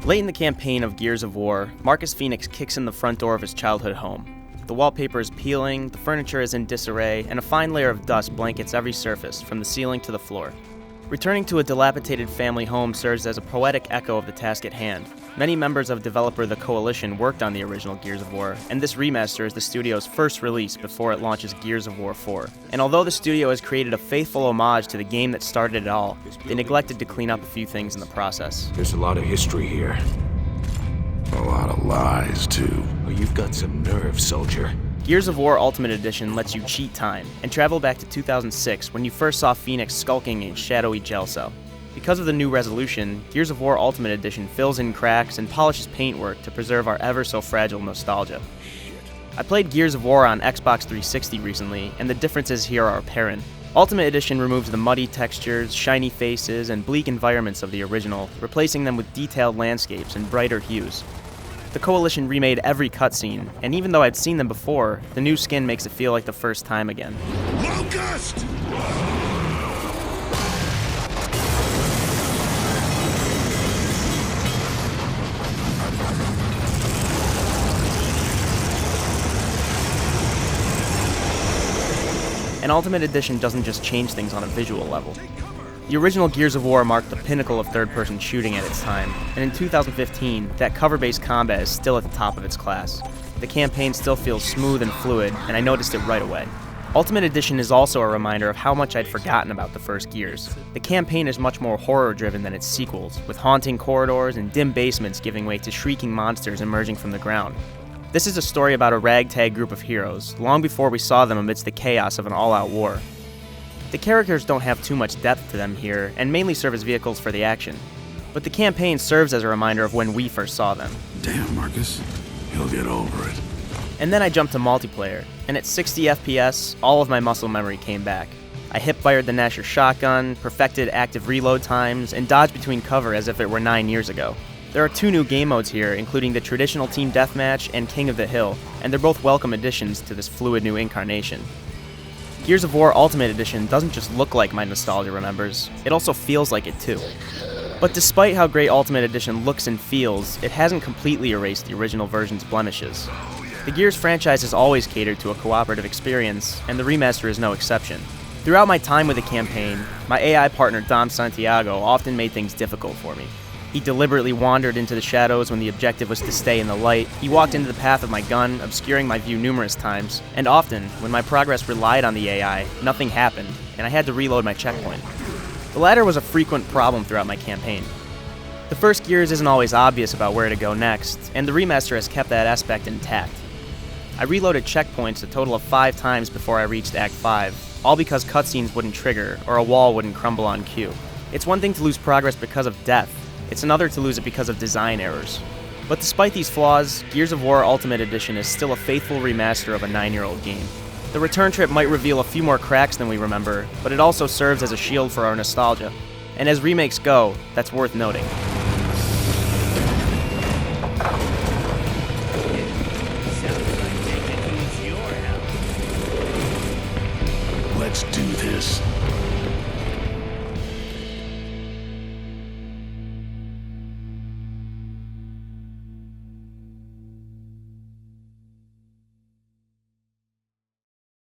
Late in the campaign of Gears of War, Marcus Phoenix kicks in the front door of his childhood home. The wallpaper is peeling, the furniture is in disarray, and a fine layer of dust blankets every surface, from the ceiling to the floor. Returning to a dilapidated family home serves as a poetic echo of the task at hand. Many members of developer The Coalition worked on the original Gears of War, and this remaster is the studio's first release before it launches Gears of War 4. And although the studio has created a faithful homage to the game that started it all, they neglected to clean up a few things in the process. There's a lot of history here. A lot of lies, too. Well, you've got some nerve, soldier. Gears of War Ultimate Edition lets you cheat time and travel back to 2006 when you first saw Phoenix skulking in a shadowy jail cell. Because of the new resolution, Gears of War Ultimate Edition fills in cracks and polishes paintwork to preserve our ever-so-fragile nostalgia. I played Gears of War on Xbox 360 recently, and the differences here are apparent. Ultimate Edition removes the muddy textures, shiny faces, and bleak environments of the original, replacing them with detailed landscapes and brighter hues. The Coalition remade every cutscene, and even though I'd seen them before, the new skin makes it feel like the first time again. Locust! And Ultimate Edition doesn't just change things on a visual level. The original Gears of War marked the pinnacle of third-person shooting at its time, and in 2015, that cover-based combat is still at the top of its class. The campaign still feels smooth and fluid, and I noticed it right away. Ultimate Edition is also a reminder of how much I'd forgotten about the first Gears. The campaign is much more horror-driven than its sequels, with haunting corridors and dim basements giving way to shrieking monsters emerging from the ground. This is a story about a ragtag group of heroes, long before we saw them amidst the chaos of an all-out war. The characters don't have too much depth to them here, and mainly serve as vehicles for the action. But the campaign serves as a reminder of when we first saw them. Damn, Marcus. He'll get over it. And then I jumped to multiplayer, and at 60 FPS, all of my muscle memory came back. I hip-fired the Nasher shotgun, perfected active reload times, and dodged between cover as if it were 9 years ago. There are 2 new game modes here, including the traditional Team Deathmatch and King of the Hill, and they're both welcome additions to this fluid new incarnation. Gears of War Ultimate Edition doesn't just look like my nostalgia remembers, it also feels like it too. But despite how great Ultimate Edition looks and feels, it hasn't completely erased the original version's blemishes. The Gears franchise has always catered to a cooperative experience, and the remaster is no exception. Throughout my time with the campaign, my AI partner Dom Santiago often made things difficult for me. He deliberately wandered into the shadows when the objective was to stay in the light. He walked into the path of my gun, obscuring my view numerous times. And often, when my progress relied on the AI, nothing happened, and I had to reload my checkpoint. The latter was a frequent problem throughout my campaign. The first Gears isn't always obvious about where to go next, and the remaster has kept that aspect intact. I reloaded checkpoints a total of 5 times before I reached Act 5, all because cutscenes wouldn't trigger or a wall wouldn't crumble on cue. It's one thing to lose progress because of death. It's another to lose it because of design errors. But despite these flaws, Gears of War Ultimate Edition is still a faithful remaster of a 9-year-old game. The return trip might reveal a few more cracks than we remember, but it also serves as a shield for our nostalgia. And as remakes go, that's worth noting. Let's do this.